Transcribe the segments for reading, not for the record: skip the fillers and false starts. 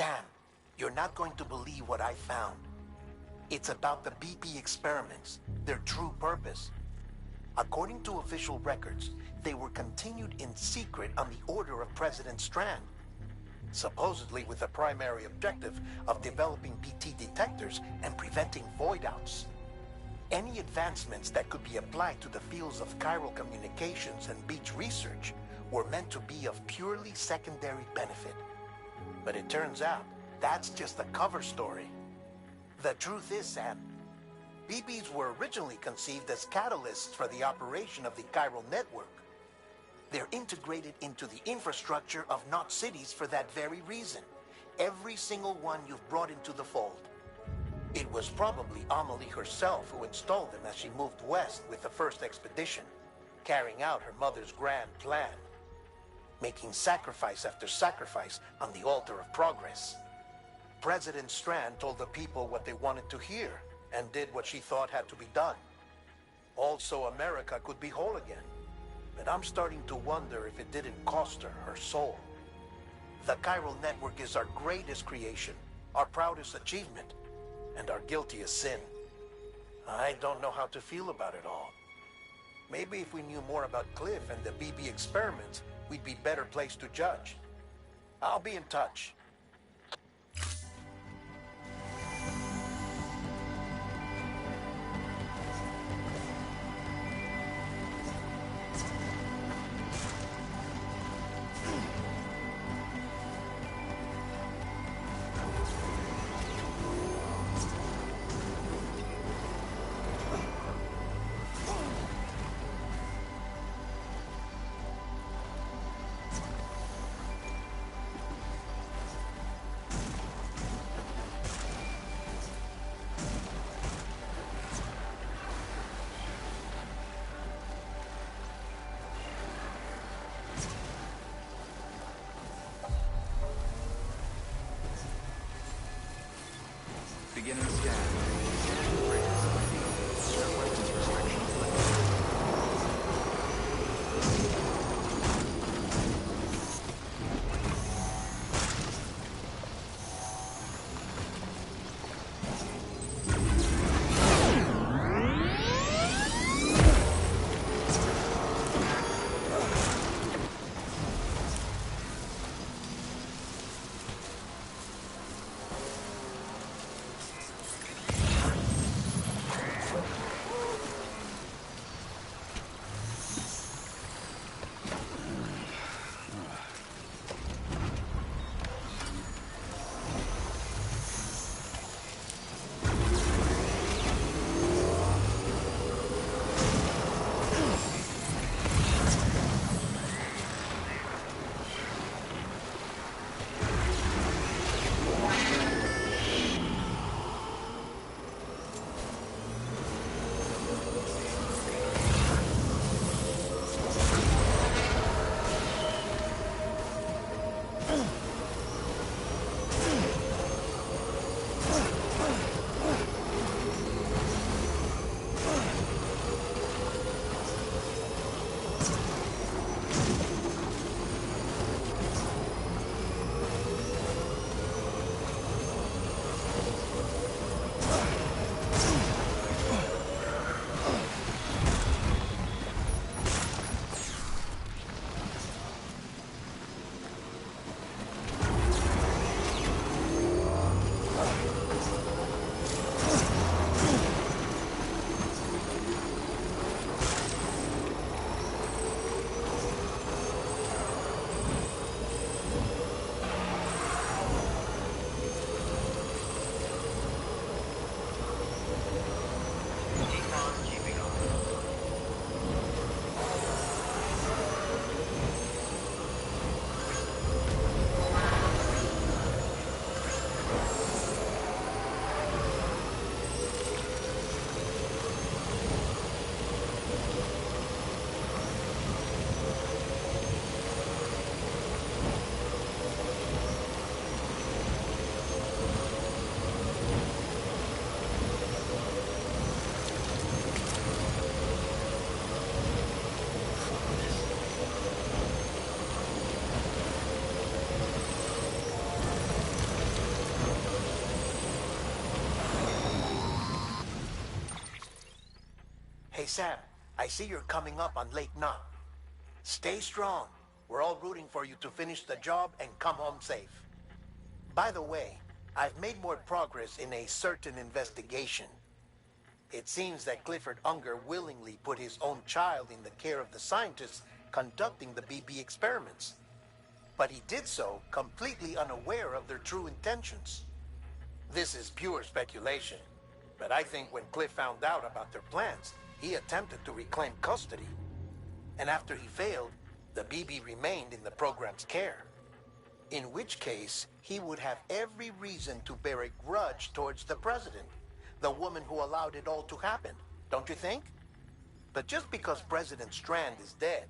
Sam, you're not going to believe what I found. It's about the BP experiments, their true purpose. According to official records, they were continued in secret on the order of President Strand, supposedly with the primary objective of developing BT detectors and preventing void-outs. Any advancements that could be applied to the fields of chiral communications and beach research were meant to be of purely secondary benefit. But it turns out, that's just a cover story. The truth is, Sam, BBs were originally conceived as catalysts for the operation of the chiral network. They're integrated into the infrastructure of Knot cities for that very reason. Every single one you've brought into the fold. It was probably Amelie herself who installed them as she moved west with the first expedition, carrying out her mother's grand plan, making sacrifice after sacrifice on the altar of progress. President Strand told the people what they wanted to hear and did what she thought had to be done. Also, America could be whole again. But I'm starting to wonder if it didn't cost her her soul. The chiral network is our greatest creation, our proudest achievement, and our guiltiest sin. I don't know how to feel about it all. Maybe if we knew more about Cliff and the BB experiments, we'd be better placed to judge. I'll be in touch. Hey Sam, I see you're coming up on Lake Knot. Stay strong. We're all rooting for you to finish the job and come home safe. By the way, I've made more progress in a certain investigation. It seems that Clifford Unger willingly put his own child in the care of the scientists conducting the BP experiments. But he did so completely unaware of their true intentions. This is pure speculation, but I think when Cliff found out about their plans, he attempted to reclaim custody. And after he failed, the BB remained in the program's care. In which case, he would have every reason to bear a grudge towards the president, the woman who allowed it all to happen, don't you think? But just because President Strand is dead,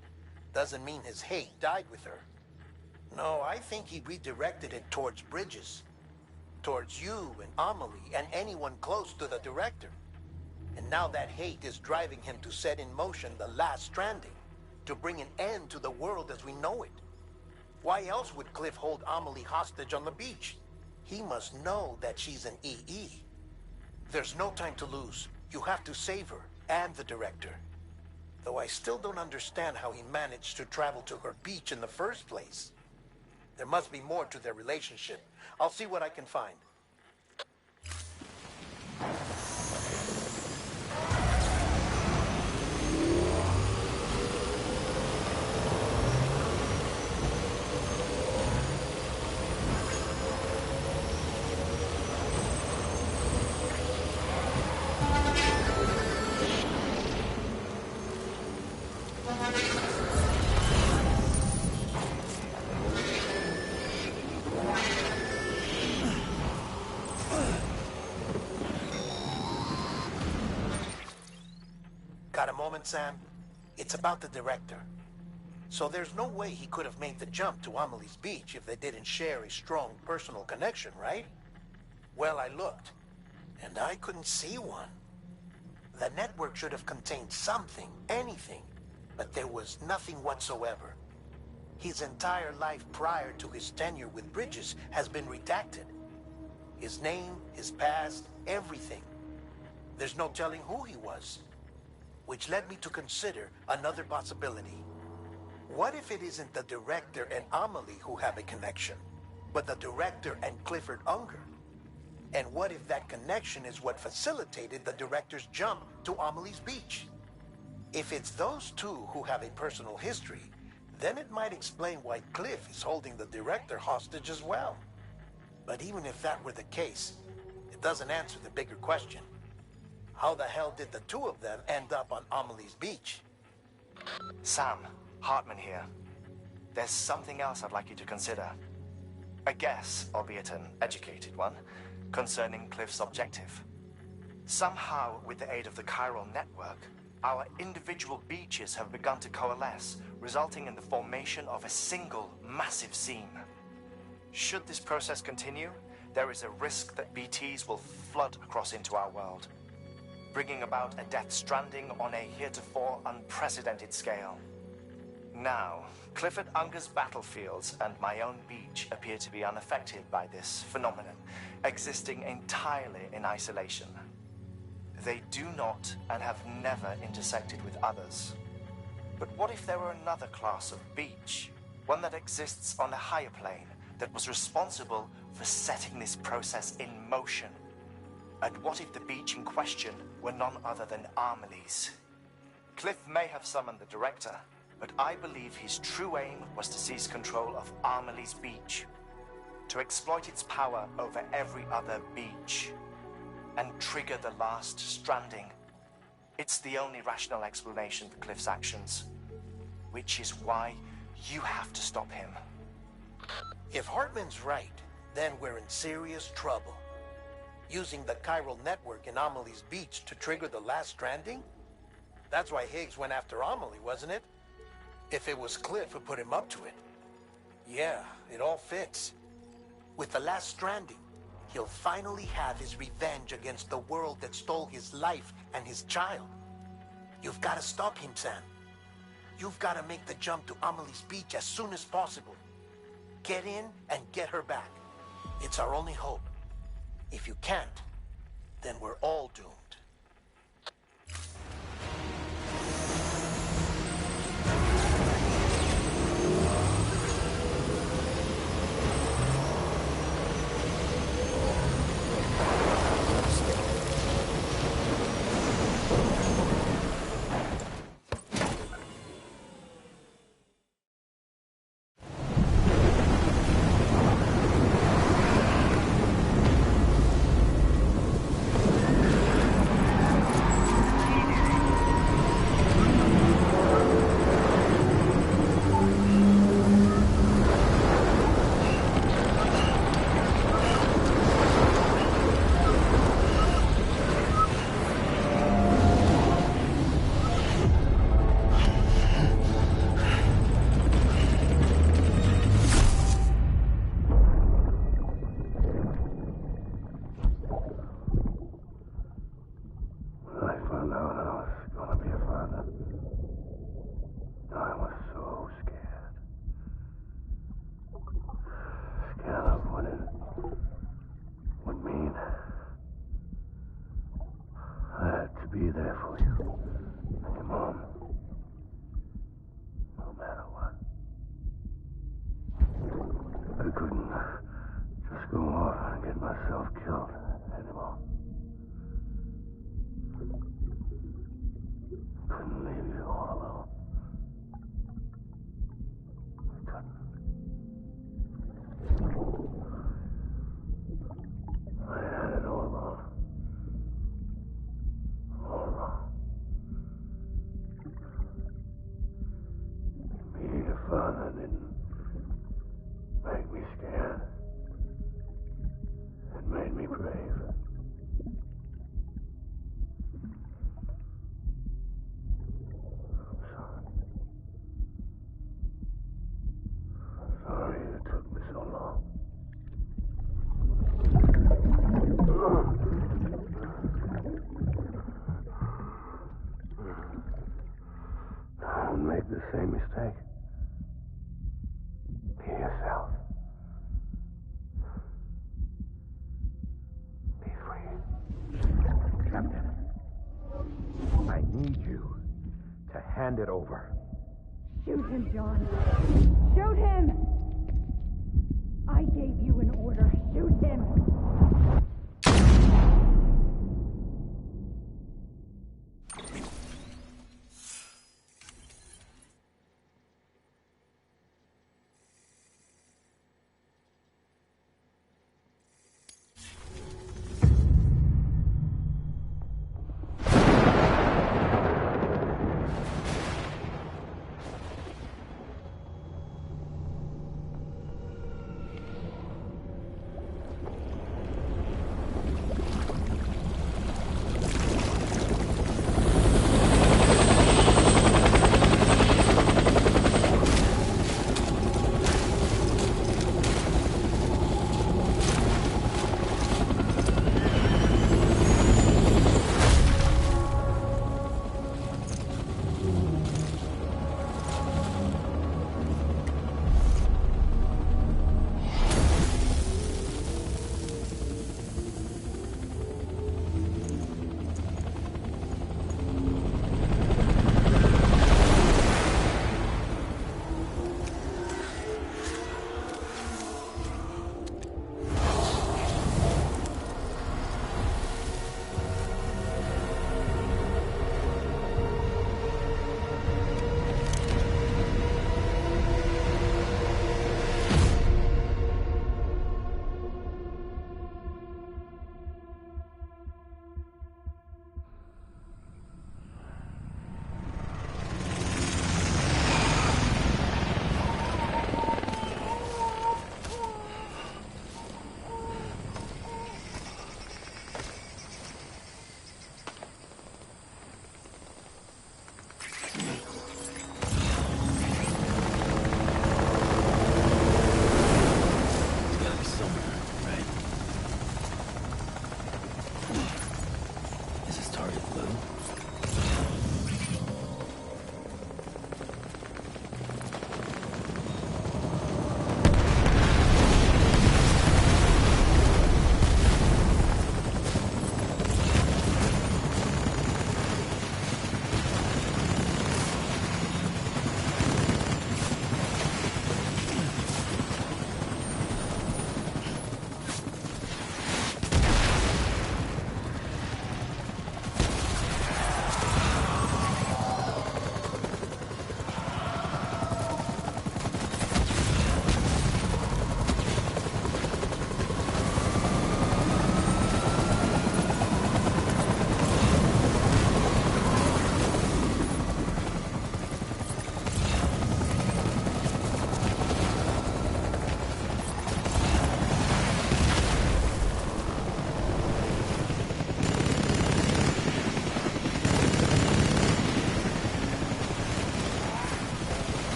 doesn't mean his hate died with her. No, I think he redirected it towards Bridges. Towards you and Amelie and anyone close to the director. And now that hate is driving him to set in motion the last Stranding, to bring an end to the world as we know it. Why else would Cliff hold Amelie hostage on the beach? He must know that she's an EE. There's no time to lose. You have to save her and the director. Though I still don't understand how he managed to travel to her beach in the first place. There must be more to their relationship. I'll see what I can find. Got a moment, Sam? It's about the director. So there's no way he could have made the jump to Amelie's beach if they didn't share a strong personal connection, right? Well, I looked, and I couldn't see one. The network should have contained something, anything, but there was nothing whatsoever. His entire life prior to his tenure with Bridges has been redacted. His name, his past, everything. There's no telling who he was. Which led me to consider another possibility. What if it isn't the director and Amelie who have a connection, but the director and Clifford Unger? And what if that connection is what facilitated the director's jump to Amelie's beach? If it's those two who have a personal history, then it might explain why Cliff is holding the director hostage as well. But even if that were the case, it doesn't answer the bigger question. How the hell did the two of them end up on Amelie's beach? Sam, Hartman here. There's something else I'd like you to consider. A guess, albeit an educated one, concerning Cliff's objective. Somehow, with the aid of the chiral network, our individual beaches have begun to coalesce, resulting in the formation of a single massive seam. Should this process continue, there is a risk that BTs will flood across into our world, bringing about a death stranding on a heretofore unprecedented scale. Now, Clifford Unger's battlefields and my own beach appear to be unaffected by this phenomenon, existing entirely in isolation. They do not and have never intersected with others. But what if there were another class of beach, one that exists on a higher plane, that was responsible for setting this process in motion? And what if the beach in question were none other than Amelie's? Cliff may have summoned the director, but I believe his true aim was to seize control of Amelie's beach, to exploit its power over every other beach, and trigger the last Stranding. It's the only rational explanation for Cliff's actions, which is why you have to stop him. If Hartman's right, then we're in serious trouble. Using the chiral network in Amelie's beach to trigger the last Stranding? That's why Higgs went after Amelie, wasn't it? If it was Cliff who put him up to it. Yeah, it all fits. With the last Stranding, he'll finally have his revenge against the world that stole his life and his child. You've got to stop him, Sam. You've got to make the jump to Amelie's beach as soon as possible. Get in and get her back. It's our only hope. If you can't, then we're all doomed. I couldn't just go off and get myself killed anymore. Couldn't leave you all alone. I couldn't. I had it all wrong. All wrong. Meeting a father didn't make me scared. It made me brave. I'm sorry. I'm sorry it took me so long. Don't make the same mistake. Be yourself. Be free. Captain, I need you to hand it over. Shoot him, John. Shoot him! I gave you an order. Shoot him!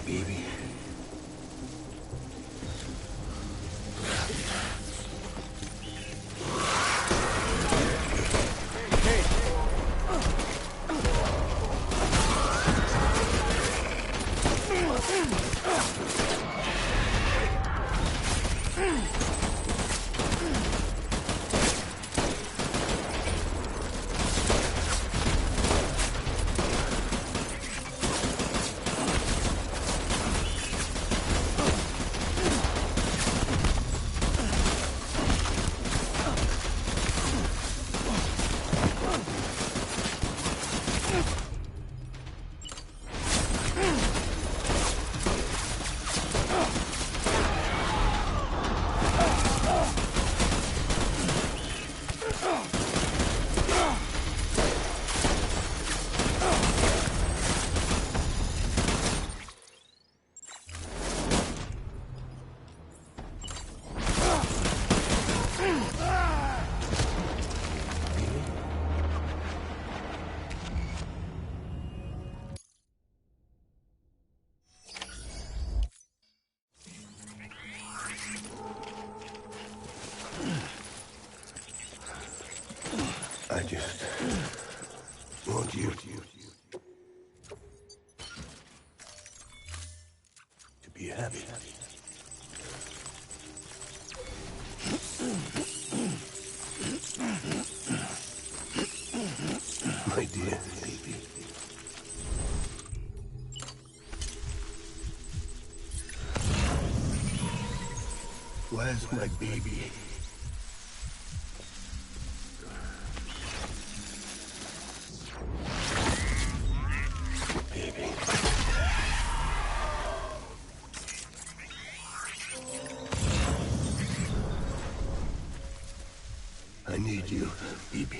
baby. I just want you to be happy. My dear baby. Where's my baby? Baby. I need you, baby.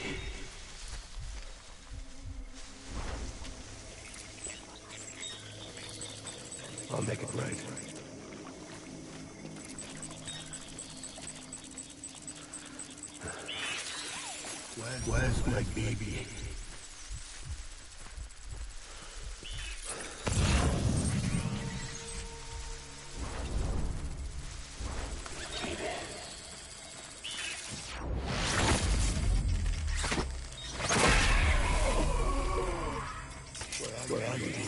I'll make it right. Where's my baby? Where are you, baby?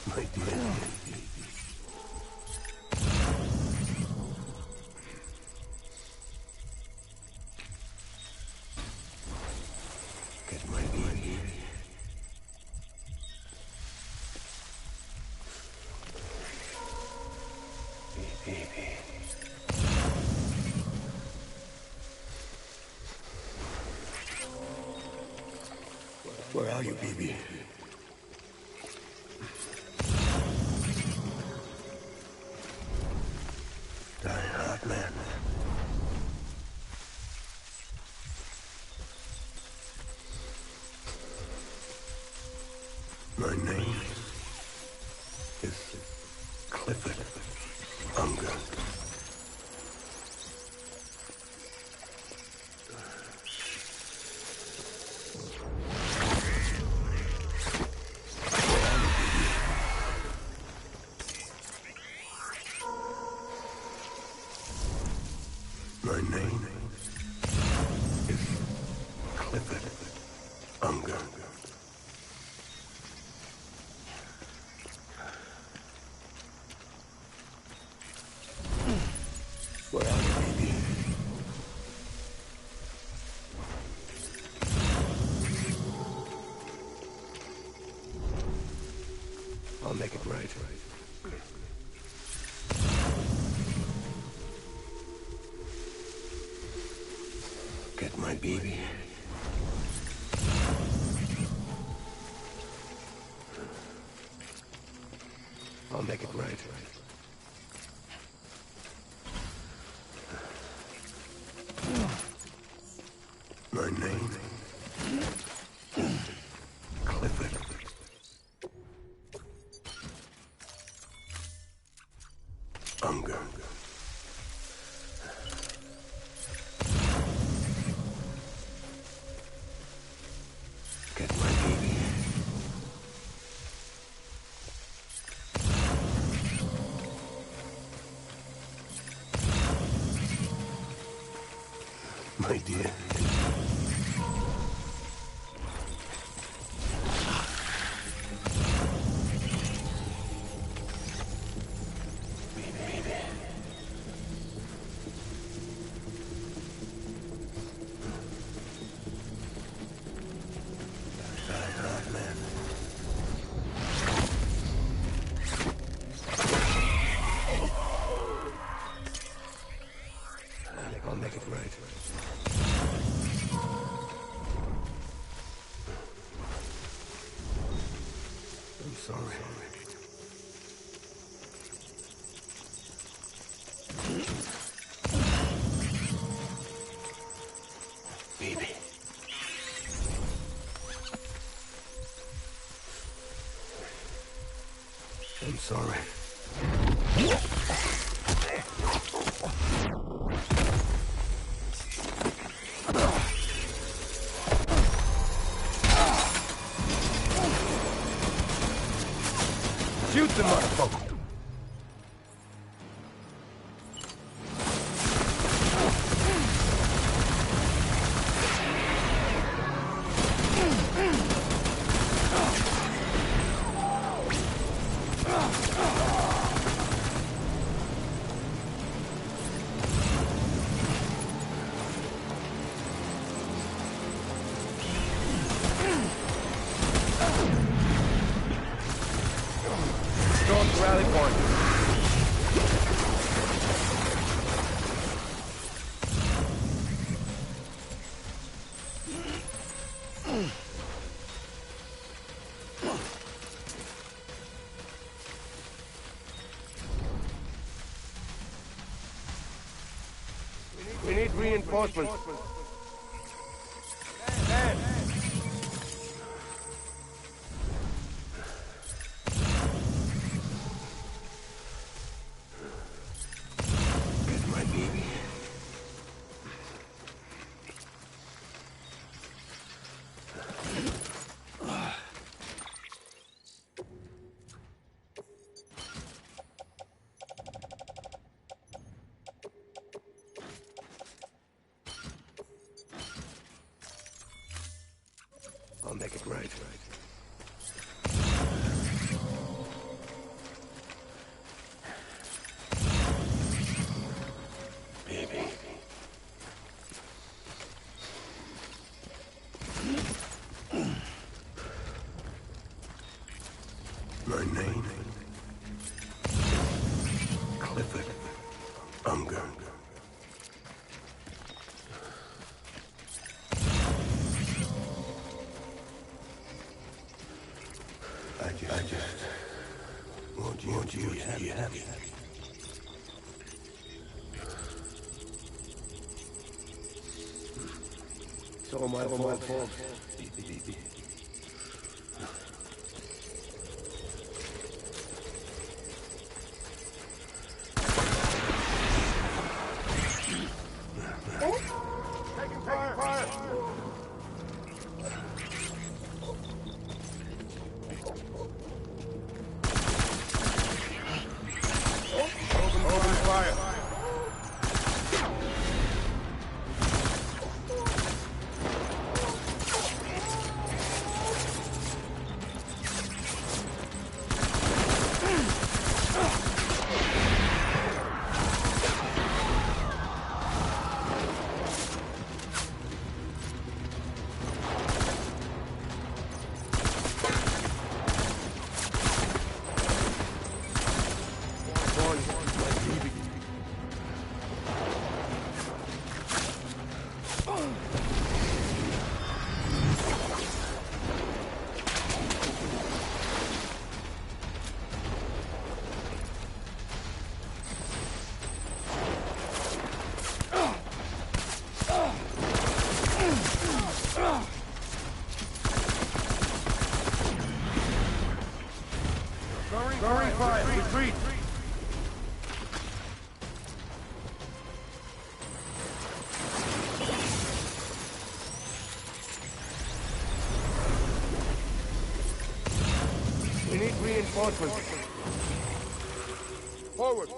My dear baby. Get my baby. Baby. Where are you, baby? Die hard, man. My name is Clifford Unger. My name is Clifford Unger. Where are you, baby? I'll make it right. Get my baby. I'll make it right. My name Clifford Unger. My dear. I'll make it right. I'm sorry. Baby. I'm sorry. Shoot the motherfucker! Rally point. We need reinforcements. I'll make it right. Baby. My name? Clifford Unger. I just want you to be happy. It's all my fault. Taking fire! Open fire! Throwing fire! Retreat! We need reinforcements. Forward!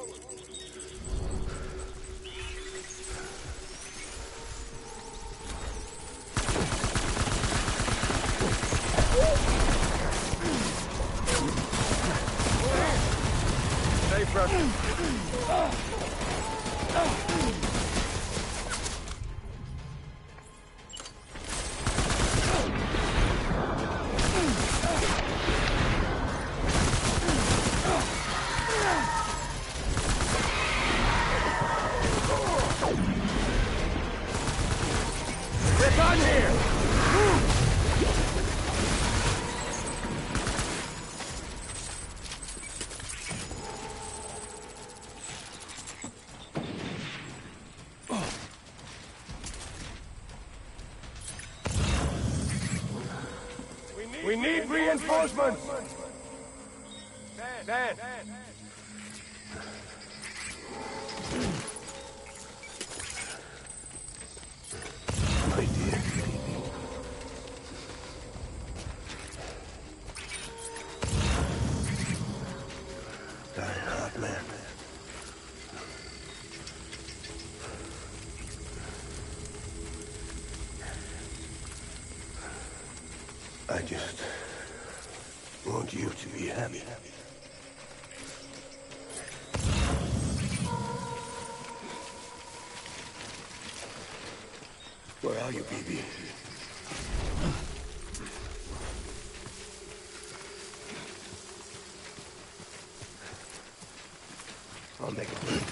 We need reinforcements! Dan! My dear. Die hard, man. I just want you to be happy. Where are you, baby? I'll make it work.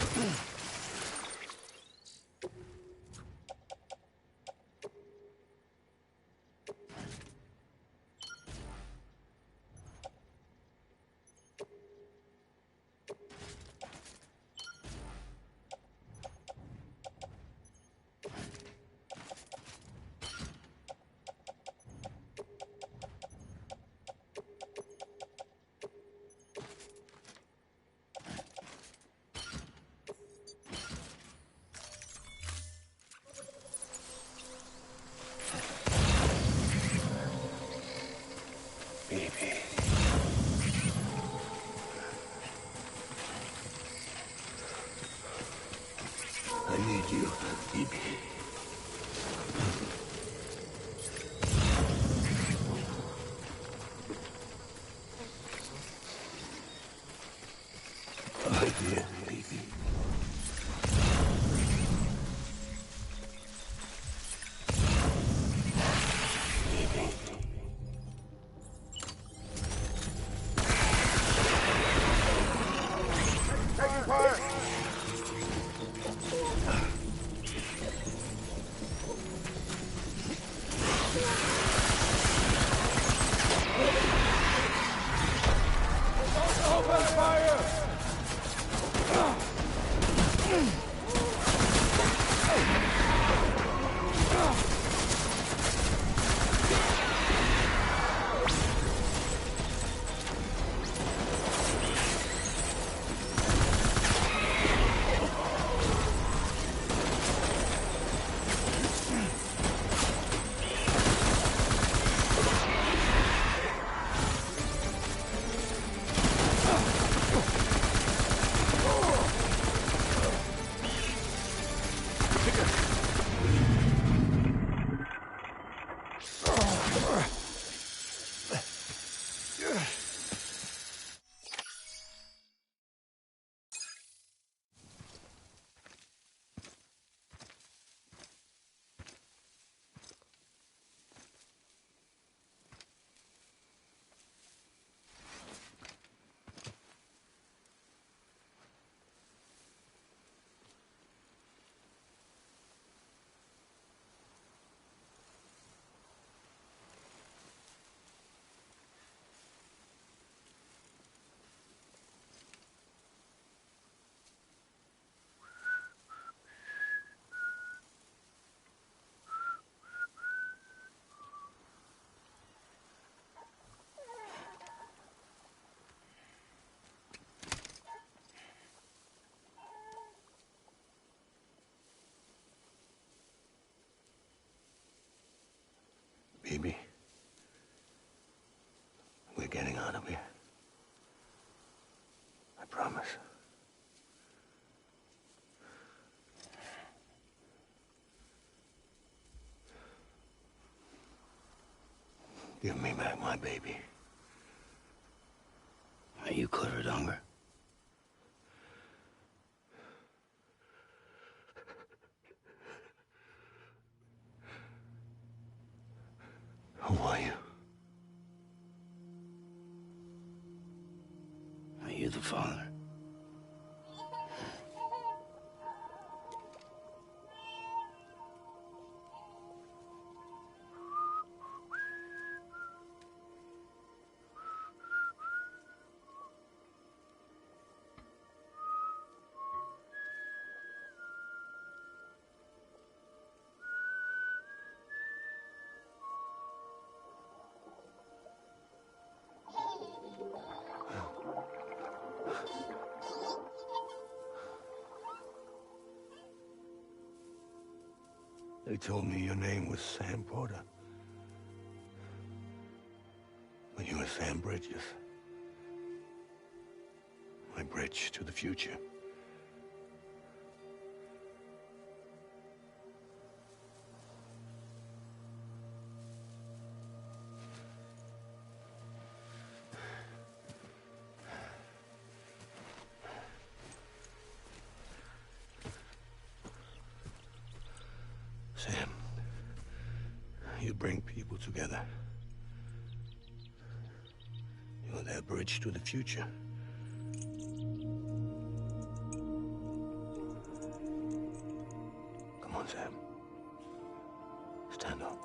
Baby. I need you, baby. My dear baby. Baby. Taking fire! Open fire! Baby. We're getting out of here. I promise. Give me back my baby. Are you clear, Donger? Who are you? Are you the father? They told me your name was Sam Porter. But you were Sam Bridges. My bridge to the future. Sam, you bring people together. You're their bridge to the future. Come on, Sam. Stand up.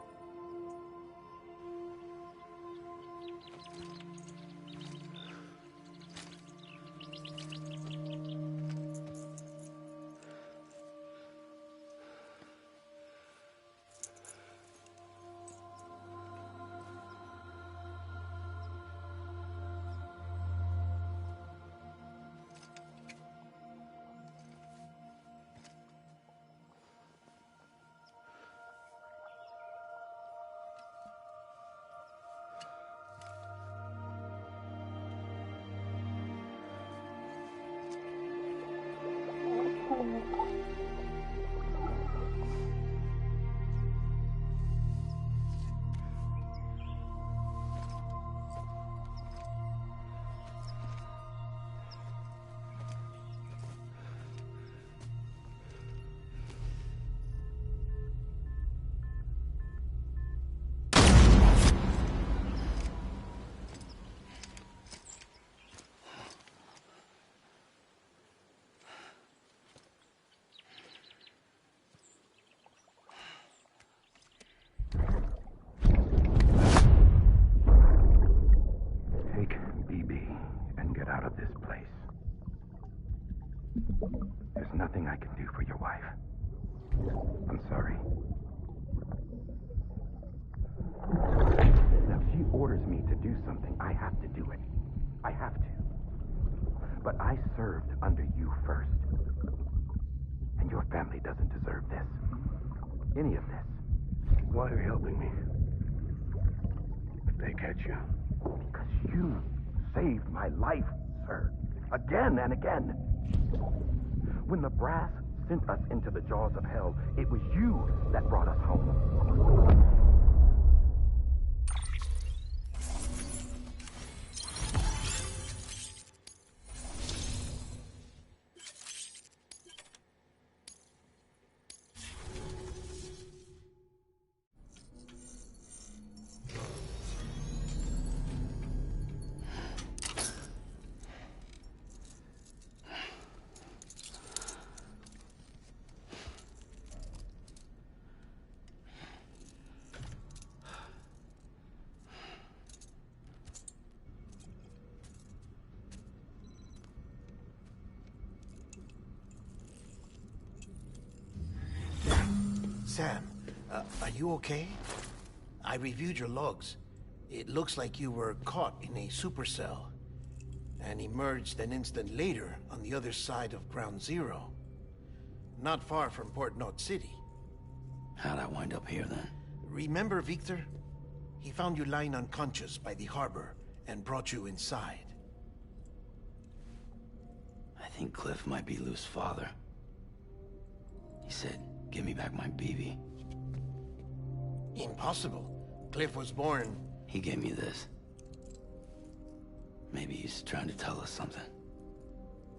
There's nothing I can do for your wife. I'm sorry. Now, if she orders me to do something, I have to do it. I have to. But I served under you first. And your family doesn't deserve this. Any of this. Why are you helping me? If they catch you. Because you saved my life, sir. Again and again. When the brass sent us into the jaws of hell, it was you that brought us home. Sam, are you okay? I reviewed your logs. It looks like you were caught in a supercell and emerged an instant later on the other side of Ground Zero. Not far from Port Knot City. How'd I wind up here then? Remember Victor? He found you lying unconscious by the harbor and brought you inside. I think Cliff might be Lou's father. He said, give me back my BB. Impossible. Cliff was born... He gave me this. Maybe he's trying to tell us something.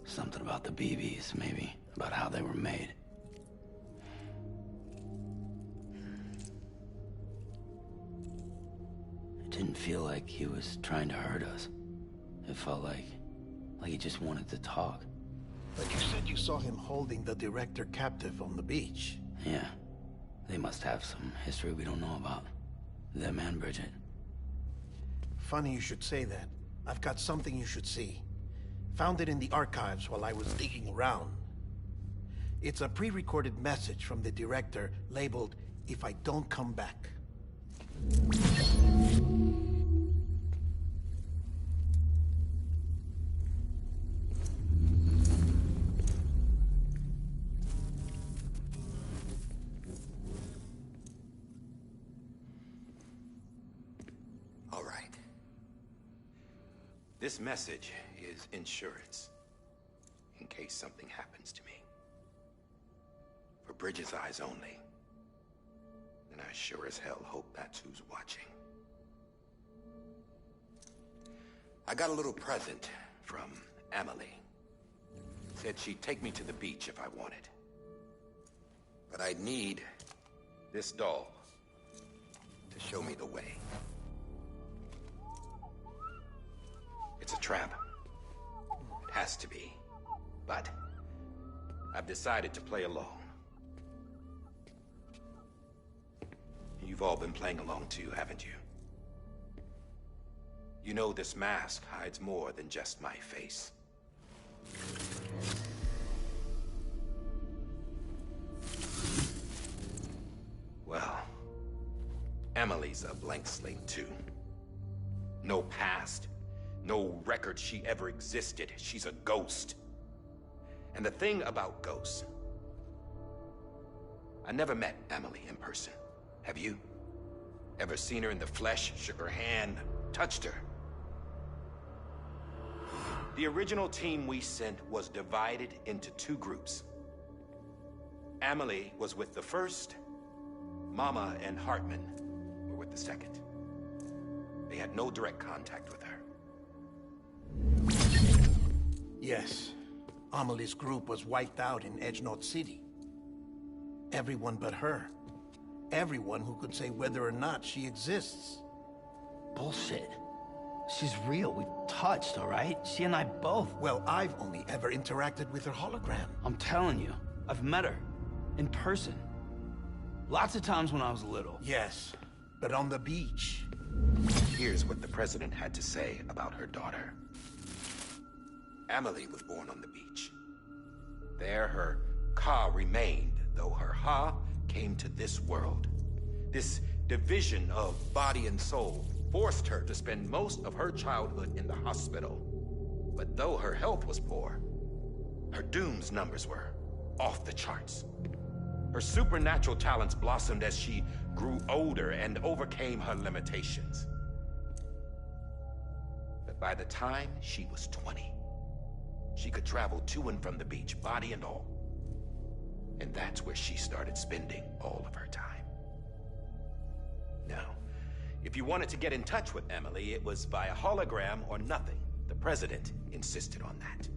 Something about the BBs, maybe. About how they were made. didn't feel like he was trying to hurt us. It felt like he just wanted to talk. But you said you saw him holding the director captive on the beach. Yeah. They must have some history we don't know about. Them and Bridget. Funny you should say that. I've got something you should see. Found it in the archives while I was digging around. It's a pre-recorded message from the director labeled, "If I don't come back." All right. This message is insurance, in case something happens to me. For Bridget's eyes only. And I sure as hell hope that's who's watching. I got a little present from Emily. Said she'd take me to the beach if I wanted. But I'd need this doll to show me the way. It's a trap. It has to be. But I've decided to play along. You've all been playing along too, haven't you? You know this mask hides more than just my face. Well, Emily's a blank slate too. No past, no record she ever existed. She's a ghost. And the thing about ghosts, I never met Emily in person. Have you? Ever seen her in the flesh, shook her hand, touched her? The original team we sent was divided into two groups. Emily was with the first. Mama and Hartman were with the second. They had no direct contact with her. Yes. Amelie's group was wiped out in Edge North City. Everyone but her. Everyone who could say whether or not she exists. Bullshit. She's real. We've touched, all right? She and I both. Well, I've only ever interacted with her hologram. I'm telling you, I've met her. In person. Lots of times when I was little. Yes, but on the beach. Here's what the president had to say about her daughter. Emily was born on the beach. There her Ka remained, though her Ha came to this world. This division of body and soul forced her to spend most of her childhood in the hospital. But though her health was poor, her Doom's numbers were off the charts. Her supernatural talents blossomed as she grew older and overcame her limitations. But by the time she was 20, she could travel to and from the beach, body and all. And that's where she started spending all of her time. Now, if you wanted to get in touch with Emily, it was via hologram or nothing. The president insisted on that.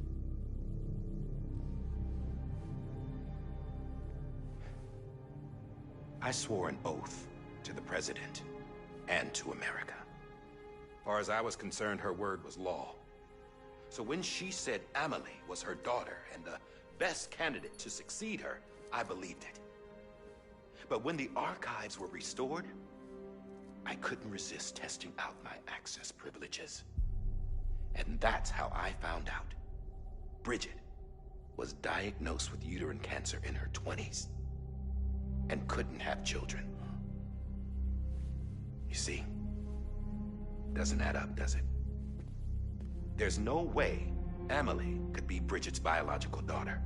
I swore an oath to the president and to America. As far as I was concerned, her word was law. So when she said Emily was her daughter and the best candidate to succeed her, I believed it. But when the archives were restored, I couldn't resist testing out my access privileges. And that's how I found out. Bridget was diagnosed with uterine cancer in her 20s and couldn't have children. You see, doesn't add up, does it? There's no way Emily could be Bridget's biological daughter.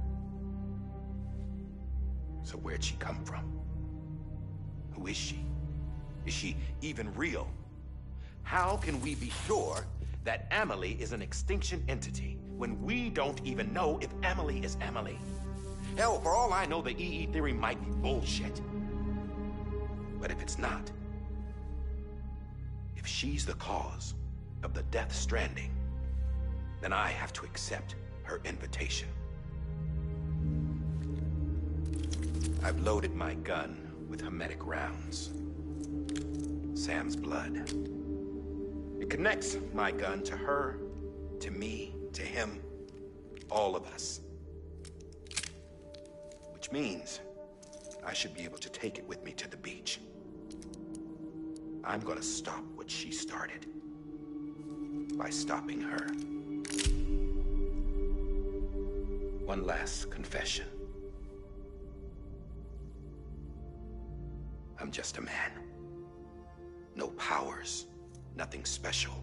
So where'd she come from? Who is she? Is she even real? How can we be sure that Emily is an extinction entity when we don't even know if Emily is Emily? Hell, for all I know, the EE theory might be bullshit. But if it's not, if she's the cause of the death stranding, then I have to accept her invitation. I've loaded my gun with hermetic rounds. Sam's blood. It connects my gun to her, to me, to him, all of us. Which means I should be able to take it with me to the beach. I'm gonna stop what she started by stopping her. One last confession. I'm just a man. No powers, nothing special.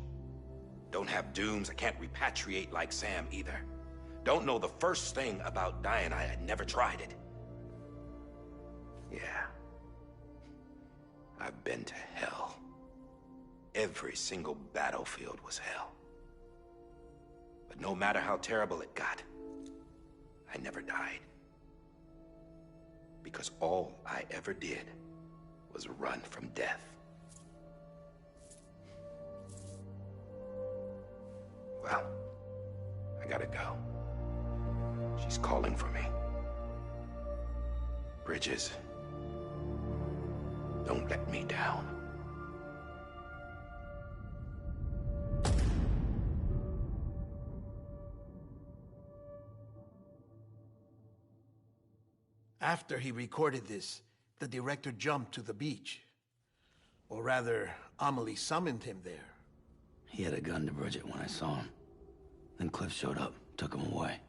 Don't have dooms, I can't repatriate like Sam either. Don't know the first thing about dying, I had never tried it. Yeah. I've been to hell. Every single battlefield was hell. But no matter how terrible it got, I never died. Because all I ever did was run from death. Well, I gotta go. She's calling for me. Bridges, don't let me down. After he recorded this, the director jumped to the beach. Or rather, Amelie summoned him there. He had a gun to Bridget when I saw him. Then Cliff showed up, took him away.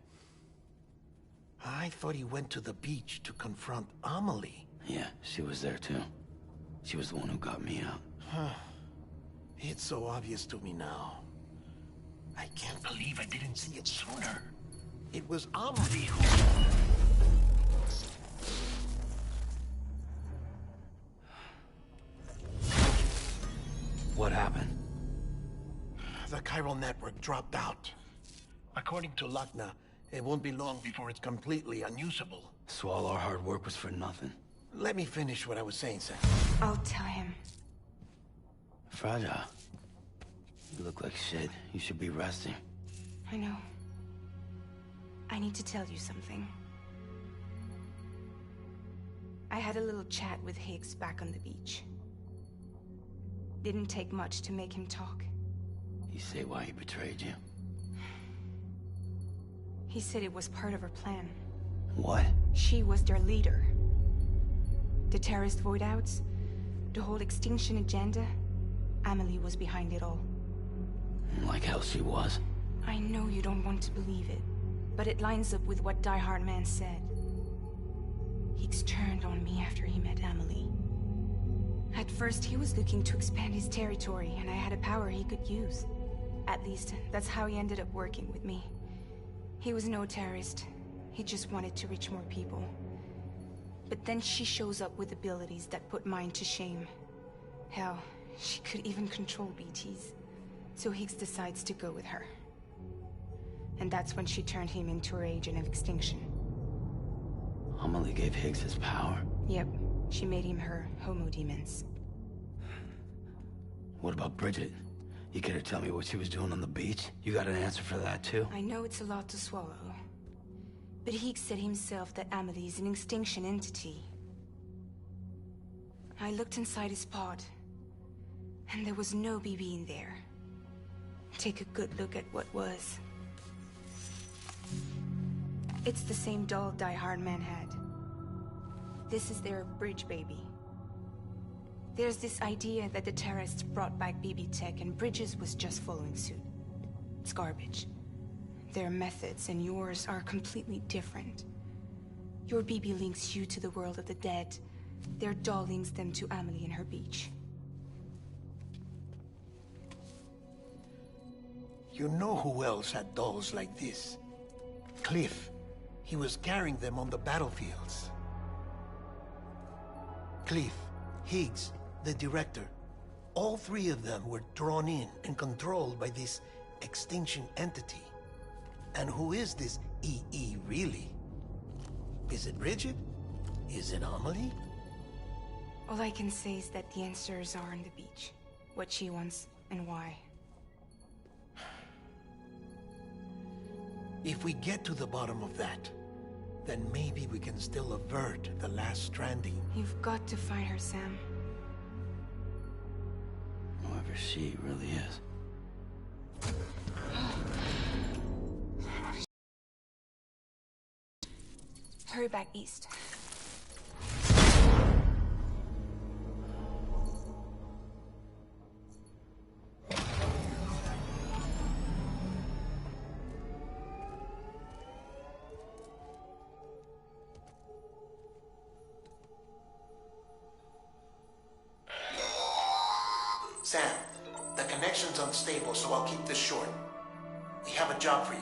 I thought he went to the beach to confront Amelie. Yeah, she was there too. She was the one who got me out. It's so obvious to me now. I can't believe I didn't see it sooner. It was Amelie who... What happened? The chiral network dropped out. According to Lakna, it won't be long before it's completely unusable. So all our hard work was for nothing. Let me finish what I was saying, Sam. I'll tell him. Fragile. You look like shit. You should be resting. I know. I need to tell you something. I had a little chat with Higgs back on the beach. Didn't take much to make him talk. You say why he betrayed you? He said it was part of her plan. What? She was their leader. The terrorist void-outs, the whole extinction agenda, Amelie was behind it all. Like hell she was. I know you don't want to believe it, but it lines up with what Die Hard Man said. Higgs turned on me after he met Amelie. At first, he was looking to expand his territory, and I had a power he could use. At least, that's how he ended up working with me. He was no terrorist. He just wanted to reach more people. But then she shows up with abilities that put mine to shame. Hell, she could even control BTs. So Higgs decides to go with her. And that's when she turned him into her agent of extinction. Amelie gave Higgs his power? Yep. She made him her homo demons. What about Bridget? You care to tell me what she was doing on the beach? You got an answer for that too? I know it's a lot to swallow. But Higgs said himself that Amelie is an extinction entity. I looked inside his pod, and there was no BB in there. Take a good look at what was. It's the same doll Die Hard Man had. This is their bridge baby. There's this idea that the terrorists brought back BB tech and Bridges was just following suit. It's garbage. Their methods and yours are completely different. Your BB links you to the world of the dead. Their doll links them to Amelie and her beach. You know who else had dolls like this? Cliff. He was carrying them on the battlefields. Cliff, Higgs, the director, all three of them were drawn in and controlled by this extinction entity. And who is this EE really? Is it Bridget? Is it Amelie? All I can say is that the answers are on the beach. What she wants and why. If we get to the bottom of that, then maybe we can still avert the last stranding. You've got to find her, Sam. Whoever she really is. hurry back east. Sam, the connection's unstable, so I'll keep this short. We have a job for you.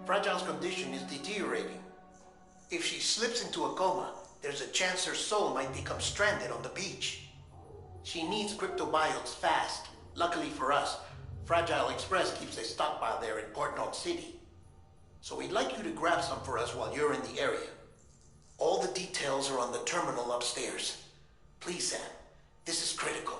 Fragile's condition is deteriorating. If she slips into a coma, there's a chance her soul might become stranded on the beach. She needs cryptobiotes fast. Luckily for us, Fragile Express keeps a stockpile there in Port North City. So we'd like you to grab some for us while you're in the area. All the details are on the terminal upstairs. Please, Sam, this is critical.